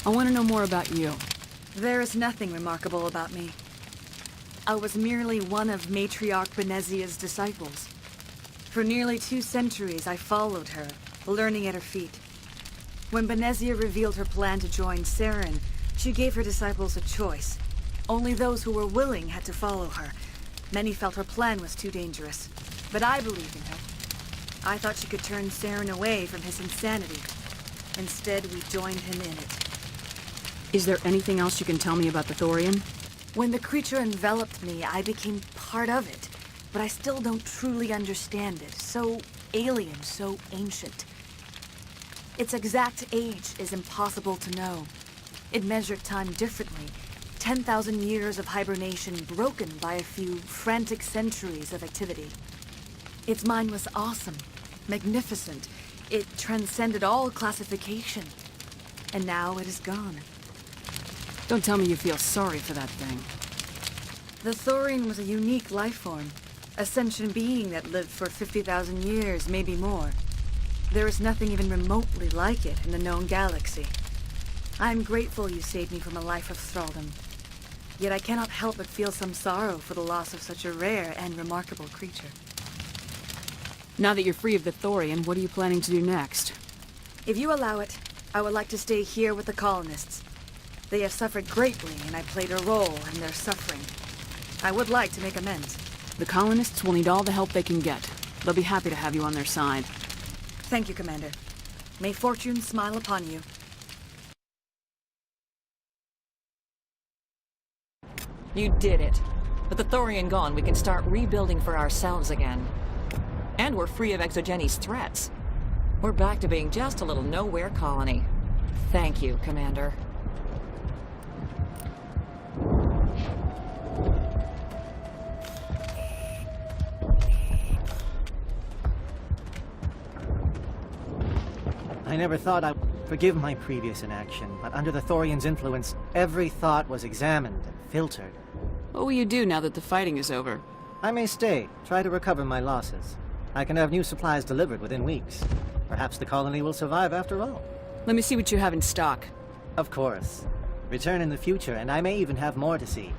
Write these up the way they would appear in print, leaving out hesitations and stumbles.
I want to know more about you. There is nothing remarkable about me. I was merely one of Matriarch Benezia's disciples. For nearly 2 centuries, I followed her, learning at her feet. When Benezia revealed her plan to join Saren, she gave her disciples a choice. Only those who were willing had to follow her. Many felt her plan was too dangerous, but I believed in her. I thought she could turn Saren away from his insanity. Instead, we joined him in it. Is there anything else you can tell me about the Thorian? When the creature enveloped me, I became part of it, but I still don't truly understand it. So alien, so ancient. Its exact age is impossible to know. It measured time differently. 10,000 years of hibernation broken by a few frantic centuries of activity. Its mind was awesome, magnificent. It transcended all classification. And now it is gone. Don't tell me you feel sorry for that thing. The Thorian was a unique life form. A sentient being that lived for 50,000 years, maybe more. There is nothing even remotely like it in the known galaxy. I'm grateful you saved me from a life of thraldom. Yet I cannot help but feel some sorrow for the loss of such a rare and remarkable creature. Now that you're free of the Thorian, what are you planning to do next? If you allow it, I would like to stay here with the colonists. They have suffered greatly, and I played a role in their suffering. I would like to make amends. The colonists will need all the help they can get. They'll be happy to have you on their side. Thank you, Commander. May fortune smile upon you. You did it. With the Thorian gone, we can start rebuilding for ourselves again. And we're free of Exogenes' threats. We're back to being just a little nowhere colony. Thank you, Commander. I never thought I'd forgive my previous inaction, but under the Thorian's influence, every thought was examined and filtered. What will you do now that the fighting is over? I may stay, try to recover my losses. I can have new supplies delivered within weeks. Perhaps the colony will survive after all. Let me see what you have in stock. Of course. Return in the future, and I may even have more to see.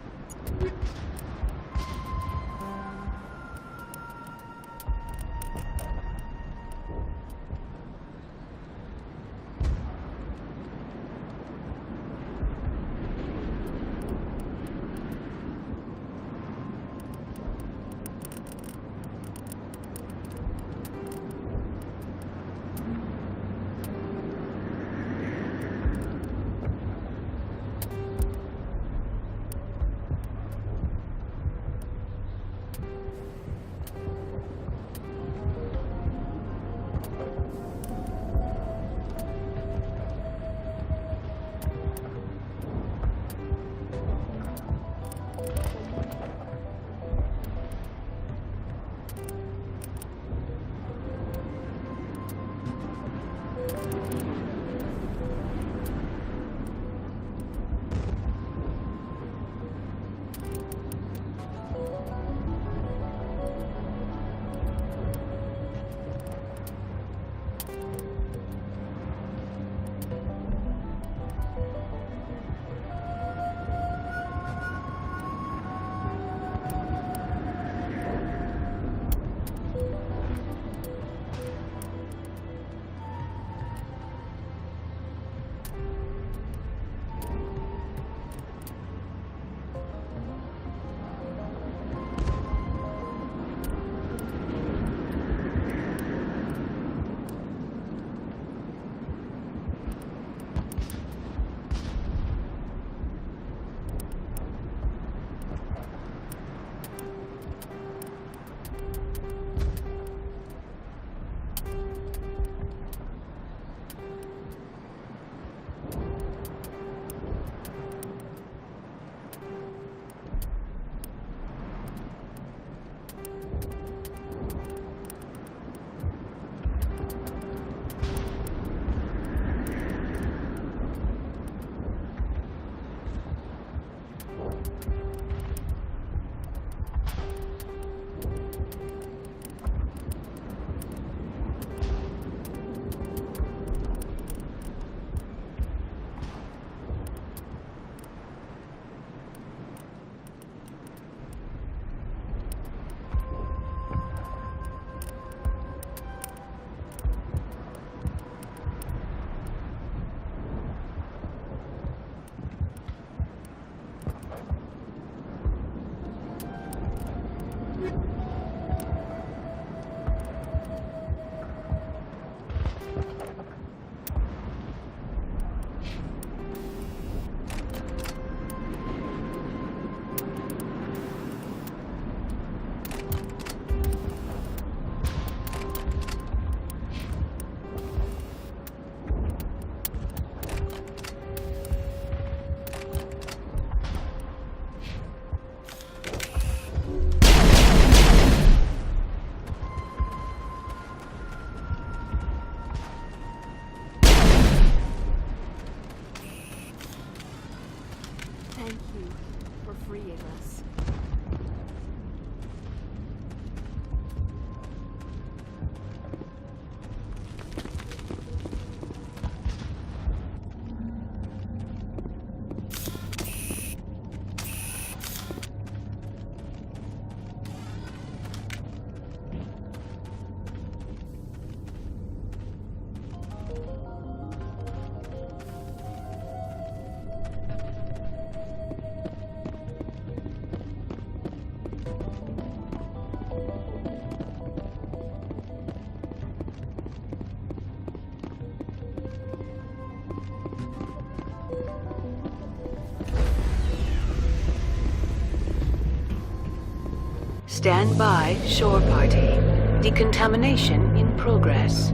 Stand by, shore party. Decontamination in progress.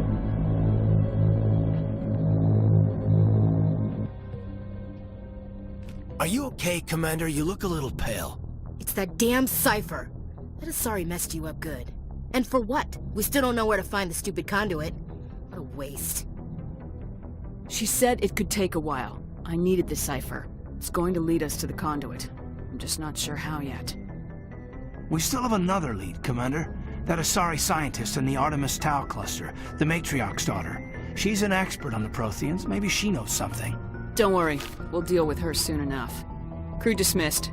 Are you okay, Commander? You look a little pale. It's that damn cipher. That Asari messed you up good. And for what? We still don't know where to find the stupid conduit. What a waste. She said it could take a while. I needed the cipher. It's going to lead us to the conduit. I'm just not sure how yet. We still have another lead, Commander. That Asari scientist in the Artemis Tau cluster, the Matriarch's daughter. She's an expert on the Protheans. Maybe she knows something. Don't worry. We'll deal with her soon enough. Crew dismissed.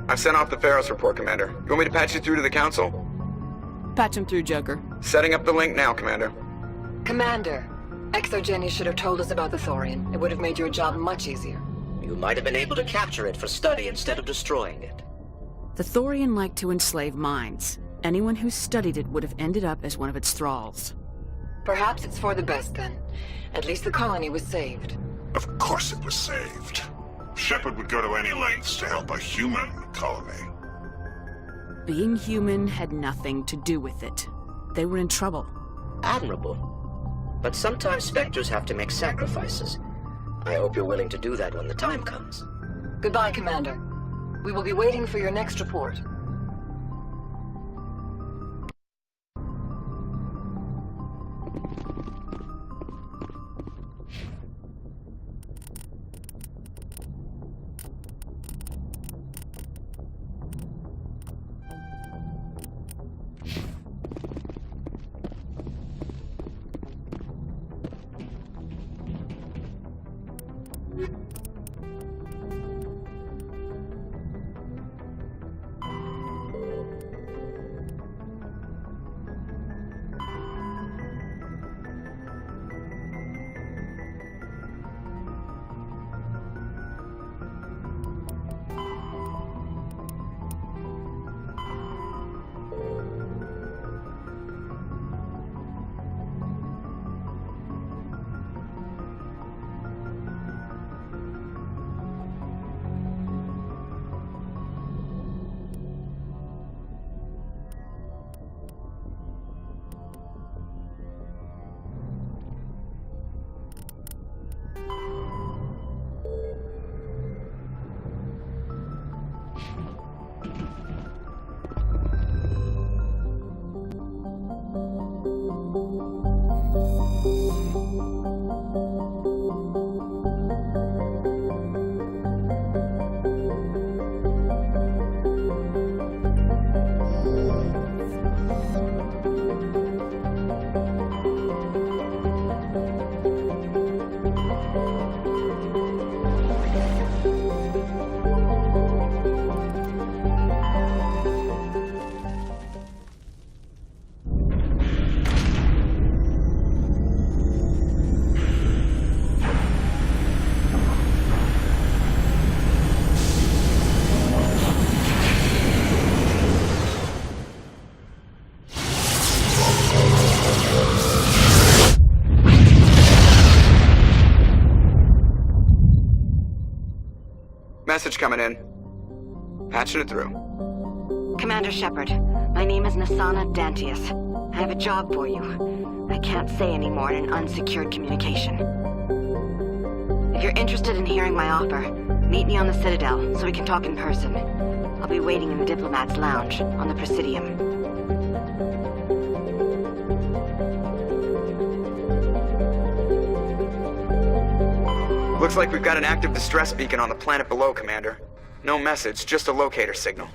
I've sent off the Pharos report, Commander. You want me to patch you through to the Council? Patch him through, Joker. Setting up the link now, Commander. Commander, Exogeny should have told us about the Thorian. It would have made your job much easier. You might have been able to capture it for study instead of destroying it. The Thorian liked to enslave minds. Anyone who studied it would have ended up as one of its thralls. Perhaps it's for the best then. At least the colony was saved. Of course it was saved. Shepard would go to any lengths to help a human colony. Being human had nothing to do with it. They were in trouble. Admirable. But sometimes Spectres have to make sacrifices. I hope you're willing to do that when the time comes. Goodbye, Commander. We will be waiting for your next report. Message coming in. Patching it through. Commander Shepard, my name is Nassana Dantius. I have a job for you. I can't say any more in an unsecured communication. If you're interested in hearing my offer, meet me on the Citadel so we can talk in person. I'll be waiting in the Diplomat's Lounge on the Presidium. Looks like we've got an active distress beacon on the planet below, Commander. No message, just a locator signal.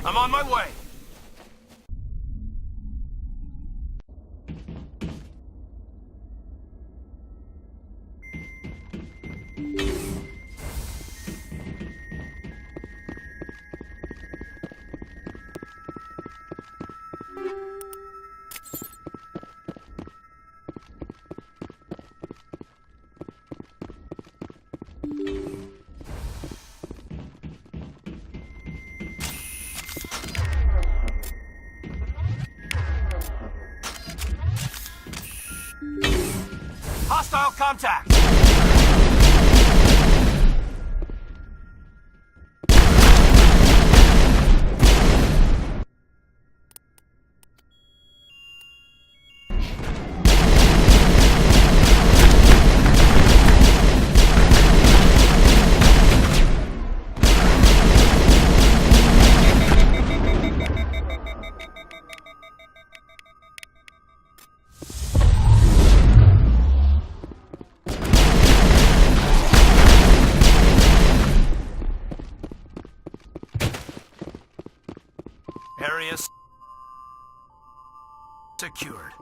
I'm on my way. Hostile contact! Area secured.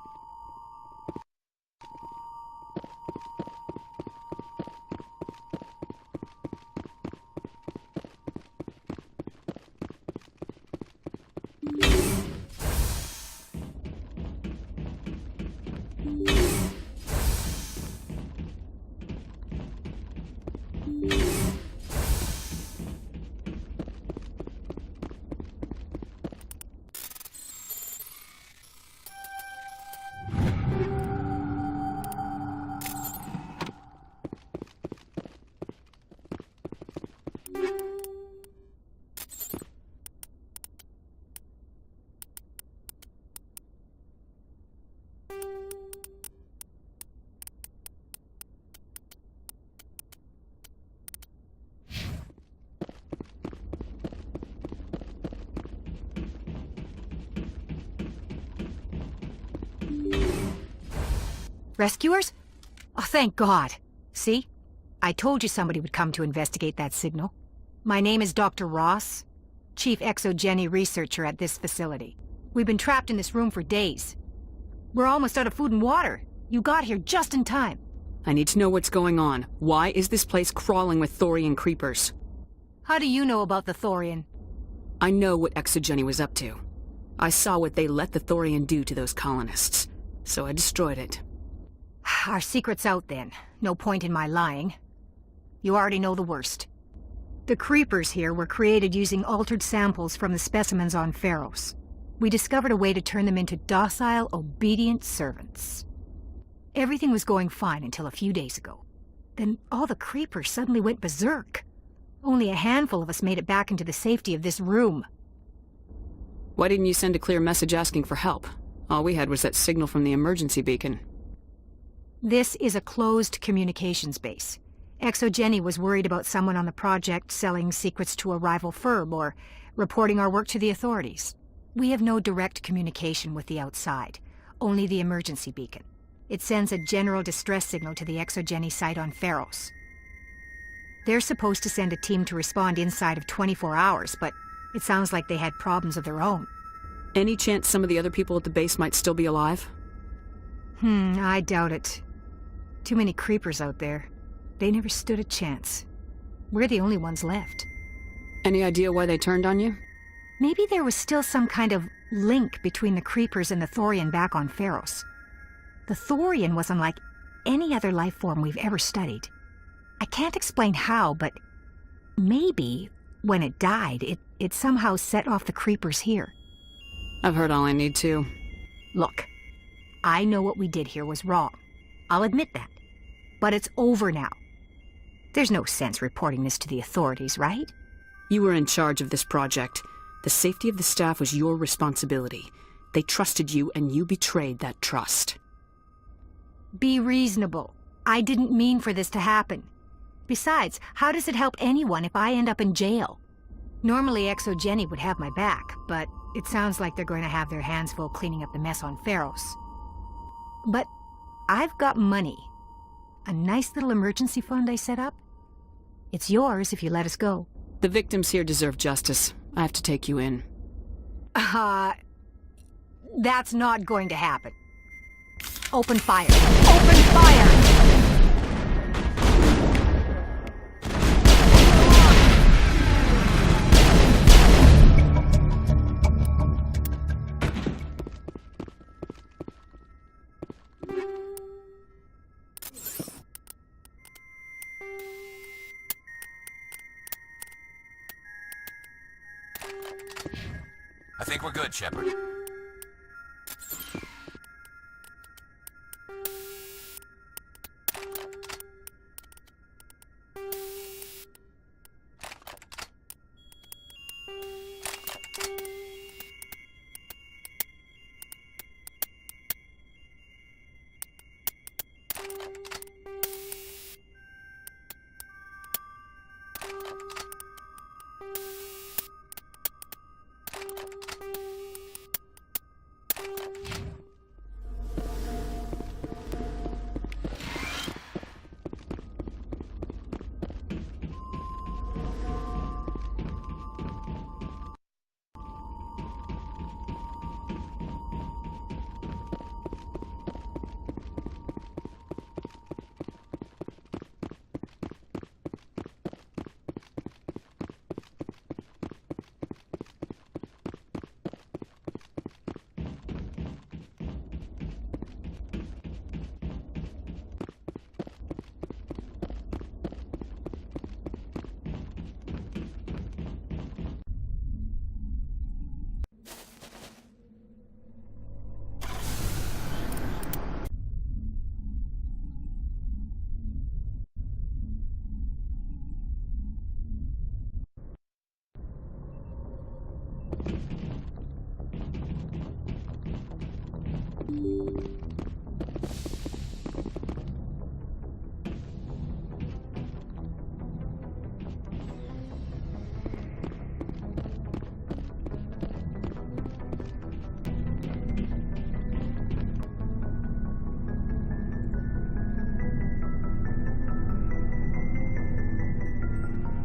Rescuers? Oh, thank God. See? I told you somebody would come to investigate that signal. My name is Dr. Ross, Chief Exogeny Researcher at this facility. We've been trapped in this room for days. We're almost out of food and water. You got here just in time. I need to know what's going on. Why is this place crawling with Thorian creepers? How do you know about the Thorian? I know what Exogeny was up to. I saw what they let the Thorian do to those colonists, so I destroyed it. Our secret's out then. No point in my lying. You already know the worst. The creepers here were created using altered samples from the specimens on Pharos. We discovered a way to turn them into docile, obedient servants. Everything was going fine until a few days ago. Then all the creepers suddenly went berserk. Only a handful of us made it back into the safety of this room. Why didn't you send a clear message asking for help? All we had was that signal from the emergency beacon. This is a closed communications base. Exogeny was worried about someone on the project selling secrets to a rival firm or reporting our work to the authorities. We have no direct communication with the outside, only the emergency beacon. It sends a general distress signal to the Exogeny site on Pharos. They're supposed to send a team to respond inside of 24 hours, but it sounds like they had problems of their own. Any chance some of the other people at the base might still be alive? I doubt it. Too many creepers out there. They never stood a chance. We're the only ones left. Any idea why they turned on you? Maybe there was still some kind of link between the creepers and the Thorian back on Pharos. The Thorian was unlike any other life form we've ever studied. I can't explain how, but maybe when it died, it somehow set off the creepers here. I've heard all I need to. Look, I know what we did here was wrong. I'll admit that. But it's over now. There's no sense reporting this to the authorities, right? You were in charge of this project. The safety of the staff was your responsibility. They trusted you, and you betrayed that trust. Be reasonable. I didn't mean for this to happen. Besides, how does it help anyone if I end up in jail? Normally Exogeny would have my back, but it sounds like they're going to have their hands full cleaning up the mess on Pharos. But I've got money. A nice little emergency fund I set up. It's yours if you let us go. The victims here deserve justice. I have to take you in. That's not going to happen. Open fire. Open fire! I think we're good, Shepard.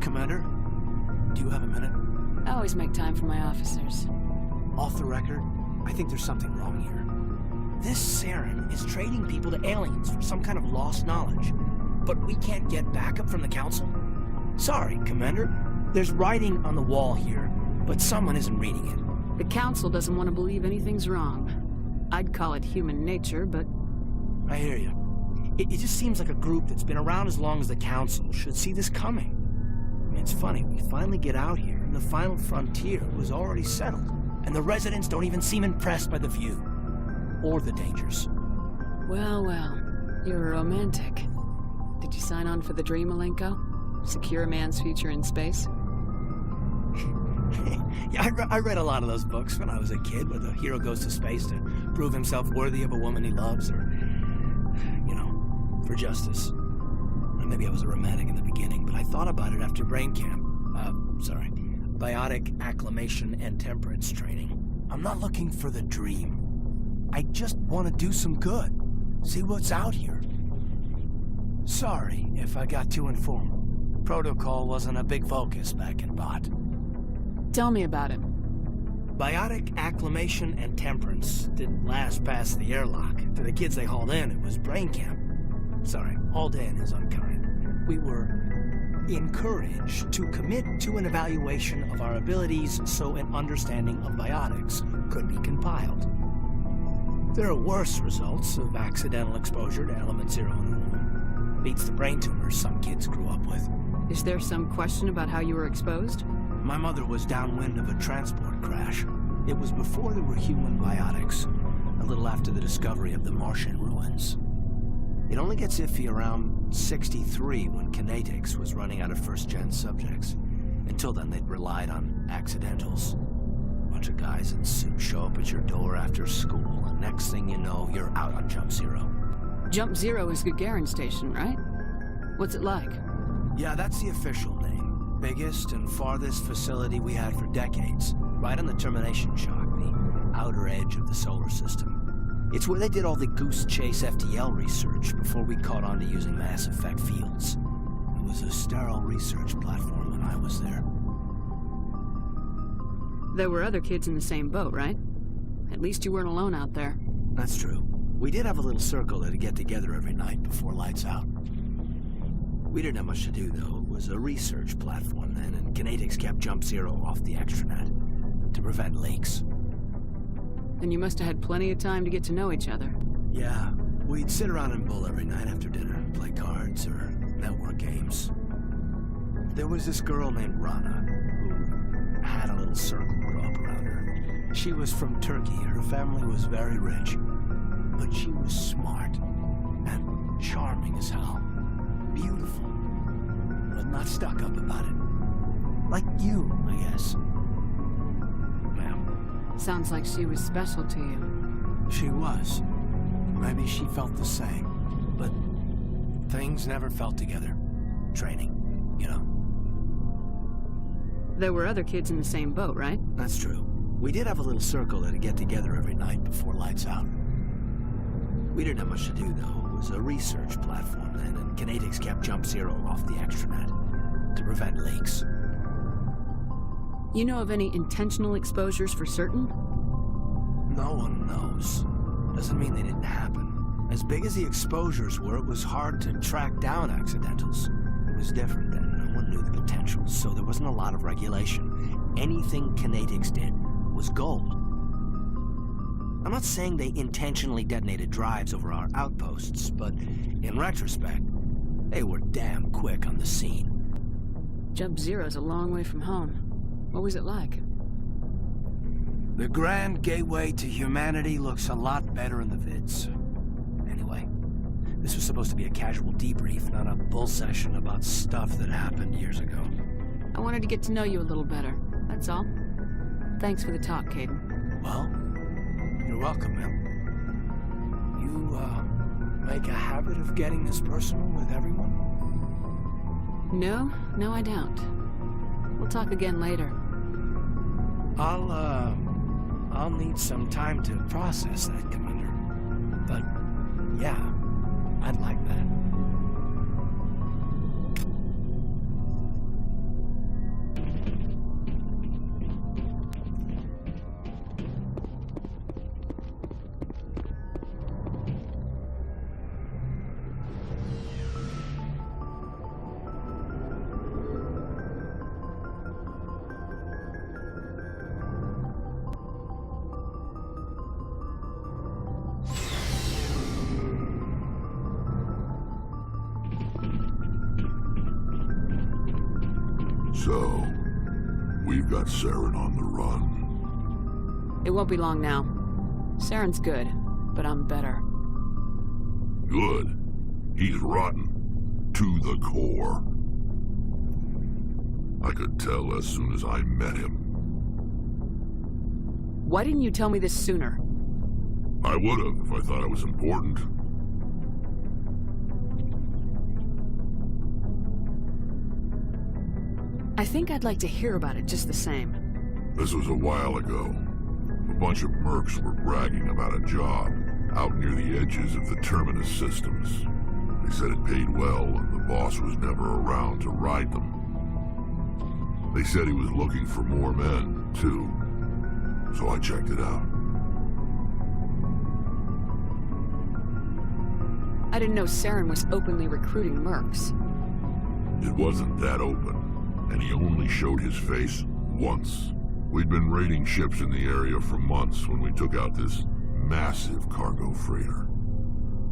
Commander, do you have a minute? I always make time for my officers. Off the record, I think there's something wrong here. This Saren is trading people to aliens for some kind of lost knowledge. But we can't get backup from the Council? Sorry, Commander. There's writing on the wall here, but someone isn't reading it. The Council doesn't want to believe anything's wrong. I'd call it human nature, but... I hear you. It just seems like a group that's been around as long as the Council should see this coming. I mean, it's funny, we finally get out here, and the final frontier was already settled. And the residents don't even seem impressed by the view. Or the dangers. Well, well. You're a romantic. Did you sign on for the dream, Malenko? Secure a man's future in space? Yeah, I read a lot of those books when I was a kid, where the hero goes to space to prove himself worthy of a woman he loves, or, you know, for justice. And maybe I was a romantic in the beginning, but I thought about it after brain camp. Biotic acclimation and temperance training. I'm not looking for the dream. I just want to do some good. See what's out here. Sorry if I got too informal. Protocol wasn't a big focus back in Bot. Tell me about it. Biotic acclimation and temperance didn't last past the airlock. To the kids they hauled in, it was brain camp. Sorry, hauled in is unkind. We were encouraged to commit to an evaluation of our abilities so an understanding of biotics could be compiled. There are worse results of accidental exposure to Element Zero in the womb. Beats the brain tumors some kids grew up with. Is there some question about how you were exposed? My mother was downwind of a transport crash. It was before there were human biotics, a little after the discovery of the Martian ruins. It only gets iffy around 63 when Kinetics was running out of first-gen subjects. Until then, they'd relied on accidentals. Bunch of guys in suits show up at your door after school, and next thing you know, you're out on Jump Zero. Jump Zero is Gagarin Station, right? What's it like? Yeah, that's the official name. Biggest and farthest facility we had for decades. Right on the termination shock, the outer edge of the solar system. It's where they did all the Goose Chase FTL research before we caught on to using mass effect fields. It was a sterile research platform when I was there. There were other kids in the same boat, right? At least you weren't alone out there. That's true. We did have a little circle that'd get together every night before lights out. We didn't have much to do, though. It was a research platform then, and Kinetics kept Jump Zero off the extranet to prevent leaks. Then you must have had plenty of time to get to know each other. Yeah, we'd sit around and bull every night after dinner, play cards or network games. There was this girl named Rana, who had a little circle grow up around her. She was from Turkey. Her family was very rich, but she was smart and charming as hell. Beautiful, but not stuck up about it. Like you, I guess. Ma'am. Sounds like she was special to you. She was. Maybe she felt the same, but things never felt together. Training, you know. There were other kids in the same boat, right? That's true. We did have a little circle that'd get together every night before lights out. We didn't have much to do, though. It was a research platform then, and Kinetics kept Jump Zero off the extranet to prevent leaks. You know of any intentional exposures for certain? No one knows. Doesn't mean they didn't happen. As big as the exposures were, it was hard to track down accidentals. It was different then. No one knew the potential, so there wasn't a lot of regulation. Anything Kinetics did was gold. I'm not saying they intentionally detonated drives over our outposts, but in retrospect, they were damn quick on the scene. Jump Zero's a long way from home. What was it like? The grand gateway to humanity looks a lot better in the vids. Anyway, this was supposed to be a casual debrief, not a bull session about stuff that happened years ago. I wanted to get to know you a little better, that's all. Thanks for the talk, Kaidan. Well, you're welcome, ma'am. You, make a habit of getting this personal with everyone? No, I don't. We'll talk again later. I'll need some time to process that, Commander. But, yeah, I'd like that. So, we've got Saren on the run. It won't be long now. Saren's good, but I'm better. Good. He's rotten. To the core. I could tell as soon as I met him. Why didn't you tell me this sooner? I would've if I thought it was important. I think I'd like to hear about it just the same. This was a while ago. A bunch of mercs were bragging about a job out near the edges of the Terminus systems. They said it paid well and the boss was never around to ride them. They said he was looking for more men, too. so I checked it out. I didn't know Saren was openly recruiting mercs. It wasn't that open, and he only showed his face once. We'd been raiding ships in the area for months when we took out this massive cargo freighter.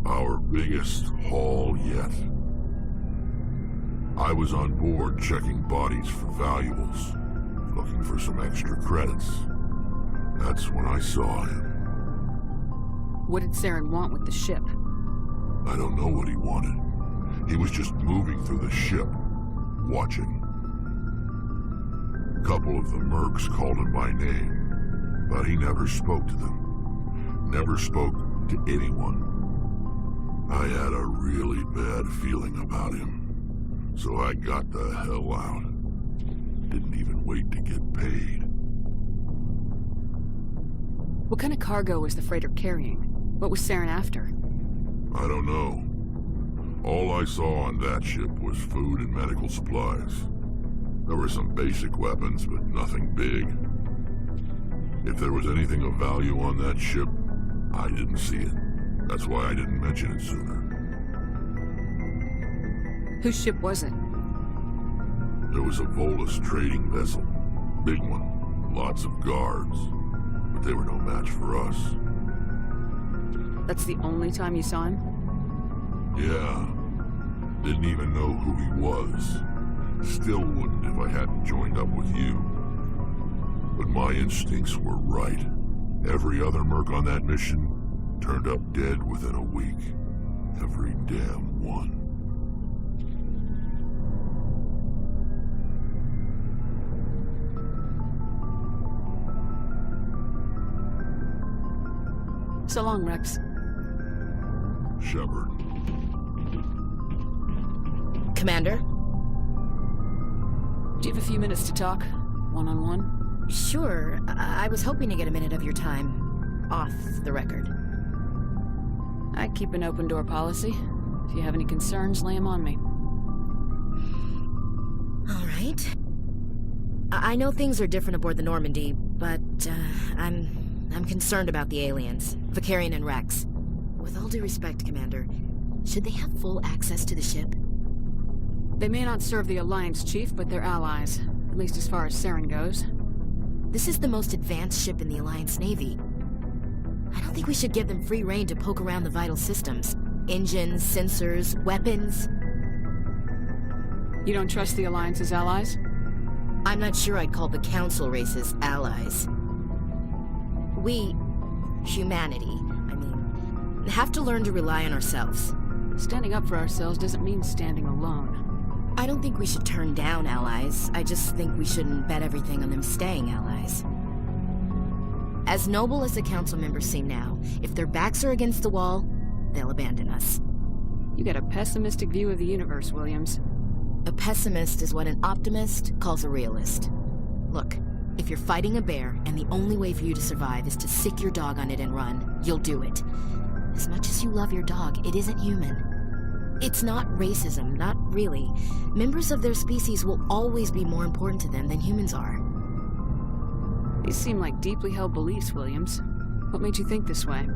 Our biggest haul yet. I was on board checking bodies for valuables, looking for some extra credits. That's when I saw him. What did Saren want with the ship? I don't know what he wanted. He was just moving through the ship, watching. A couple of the mercs called him by name, but he never spoke to them. Never spoke to anyone. I had a really bad feeling about him, so I got the hell out. Didn't even wait to get paid. What kind of cargo was the freighter carrying? What was Saren after? I don't know. All I saw on that ship was food and medical supplies. There were some basic weapons, but nothing big. If there was anything of value on that ship, I didn't see it. That's why I didn't mention it sooner. Whose ship was it? There was a Volus trading vessel. Big one. Lots of guards. But they were no match for us. That's the only time you saw him? Yeah. Didn't even know who he was. Still wouldn't if I hadn't joined up with you. But my instincts were right. Every other merc on that mission turned up dead within a week. Every damn one. So long, Rex. Shepard. Commander? Do you have a few minutes to talk? One-on-one? Sure. I was hoping to get a minute of your time off the record. I keep an open-door policy. If you have any concerns, lay them on me. All right. I know things are different aboard the Normandy, but I'm concerned about the aliens, Vakarian and Rex. With all due respect, Commander, should they have full access to the ship? They may not serve the Alliance, Chief, but they're allies. At least as far as Saren goes. This is the most advanced ship in the Alliance Navy. I don't think we should give them free rein to poke around the vital systems. Engines, sensors, weapons. You don't trust the Alliance's allies? I'm not sure I'd call the Council races allies. We, humanity, have to learn to rely on ourselves. Standing up for ourselves doesn't mean standing alone. I don't think we should turn down allies. I just think we shouldn't bet everything on them staying allies. As noble as the Council members seem now, if their backs are against the wall, they'll abandon us. You got a pessimistic view of the universe, Williams. A pessimist is what an optimist calls a realist. Look, if you're fighting a bear and the only way for you to survive is to sick your dog on it and run, you'll do it. As much as you love your dog, it isn't human. It's not racism, not really. Members of their species will always be more important to them than humans are. These seem like deeply held beliefs, Williams. What made you think this way?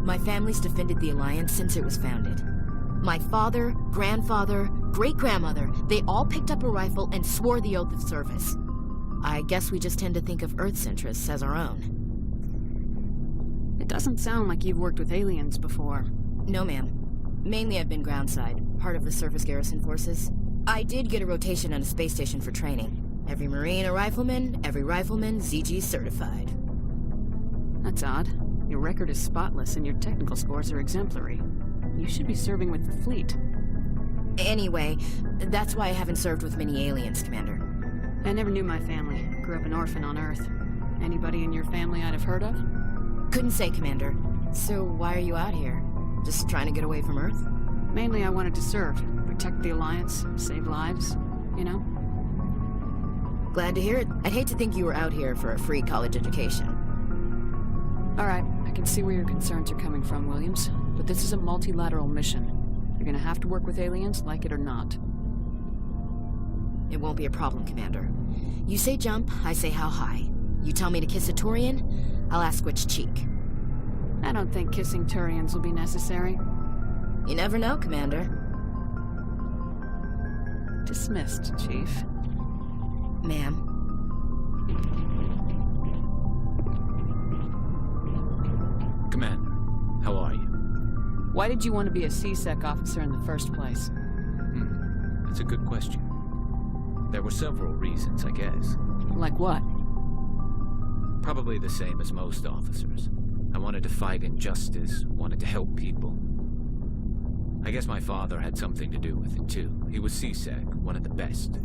My family's defended the Alliance since it was founded. My father, grandfather, great-grandmother, they all picked up a rifle and swore the oath of service. I guess we just tend to think of Earth's interests as our own. It doesn't sound like you've worked with aliens before. No, ma'am. Mainly I've been groundside, part of the surface garrison forces. I did get a rotation on a space station for training. Every Marine a rifleman, every rifleman ZG certified. That's odd. Your record is spotless and your technical scores are exemplary. You should be serving with the fleet. Anyway, that's why I haven't served with many aliens, Commander. I never knew my family. Grew up an orphan on Earth. Anybody in your family I'd have heard of? Couldn't say, Commander. So why are you out here? Just trying to get away from Earth? Mainly I wanted to serve. Protect the Alliance, save lives, you know? Glad to hear it. I'd hate to think you were out here for a free college education. Alright, I can see where your concerns are coming from, Williams. But this is a multilateral mission. You're gonna have to work with aliens, like it or not. It won't be a problem, Commander. You say jump, I say how high. You tell me to kiss a Turian, I'll ask which cheek. I don't think kissing Turians will be necessary. You never know, Commander. Dismissed, Chief. Ma'am. Commander, how are you? Why did you want to be a CSEC officer in the first place? That's a good question. There were several reasons, I guess. Like what? Probably the same as most officers. I wanted to fight injustice, wanted to help people. I guess my father had something to do with it too. He was CSEC, one of the best.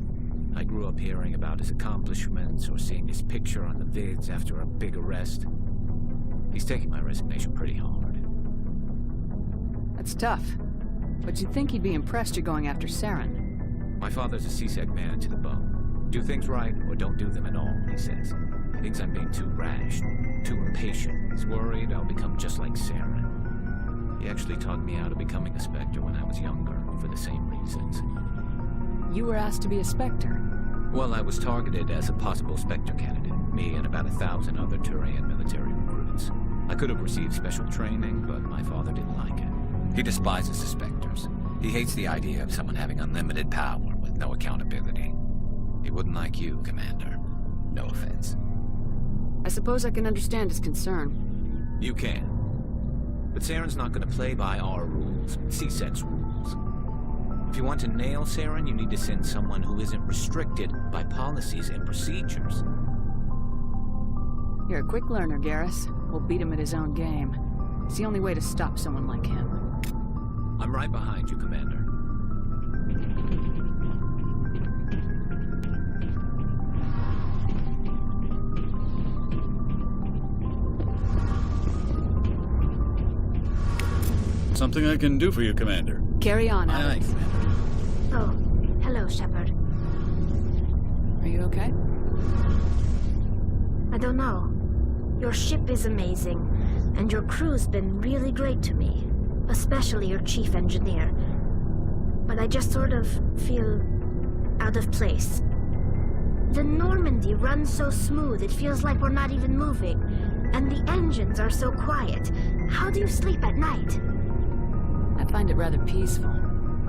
I grew up hearing about his accomplishments or seeing his picture on the vids after a big arrest. He's taking my resignation pretty hard. That's tough. But you'd think he'd be impressed you're going after Saren. My father's a CSEC man to the bone. Do things right or don't do them at all, he says. He thinks I'm being too rash, too impatient. He's worried I'll become just like Saren. He actually talked me out of becoming a Spectre when I was younger, for the same reasons. You were asked to be a Spectre? Well, I was targeted as a possible Spectre candidate. Me and about 1,000 other Turian military recruits. I could have received special training, but my father didn't like it. He despises the Spectres. He hates the idea of someone having unlimited power with no accountability. He wouldn't like you, Commander. No offense. I suppose I can understand his concern. You can. But Saren's not going to play by our rules, CSEC's rules. If you want to nail Saren, you need to send someone who isn't restricted by policies and procedures. You're a quick learner, Garrus. We'll beat him at his own game. It's the only way to stop someone like him. I'm right behind you, Commander. Something I can do for you, Commander. Carry on, Aye, Alex. Commander. Oh, hello, Shepard. Are you okay? I don't know. Your ship is amazing, and your crew's been really great to me. Especially your chief engineer. But I just sort of feel out of place. The Normandy runs so smooth it feels like we're not even moving. And the engines are so quiet. How do you sleep at night? I find it rather peaceful.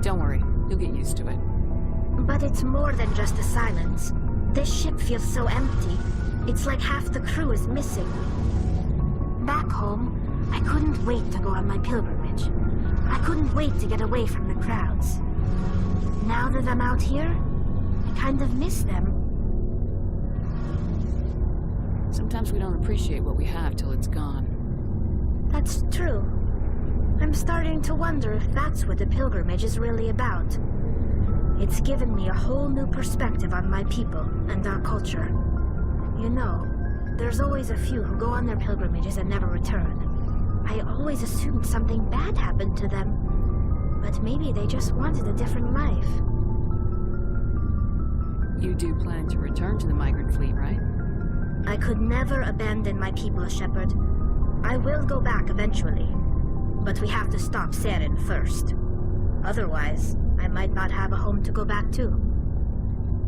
Don't worry, you'll get used to it. But it's more than just the silence. This ship feels so empty. It's like half the crew is missing. Back home, I couldn't wait to go on my pilgrimage. I couldn't wait to get away from the crowds. Now that I'm out here, I kind of miss them. Sometimes we don't appreciate what we have till it's gone. That's true. I'm starting to wonder if that's what the pilgrimage is really about. It's given me a whole new perspective on my people and our culture. You know, there's always a few who go on their pilgrimages and never return. I always assumed something bad happened to them. But maybe they just wanted a different life. You do plan to return to the migrant fleet, right? I could never abandon my people, Shepard. I will go back eventually. But we have to stop Saren first. Otherwise, I might not have a home to go back to.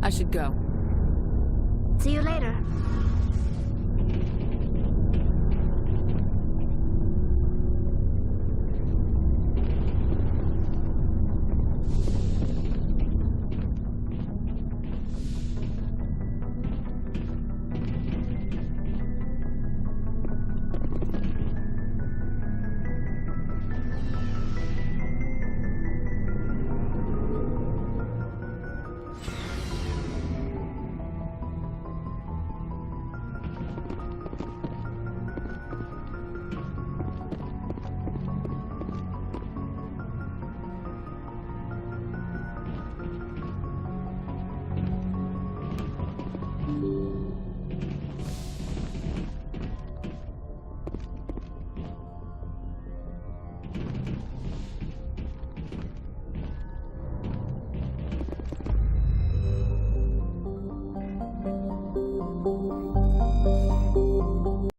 I should go. See you later.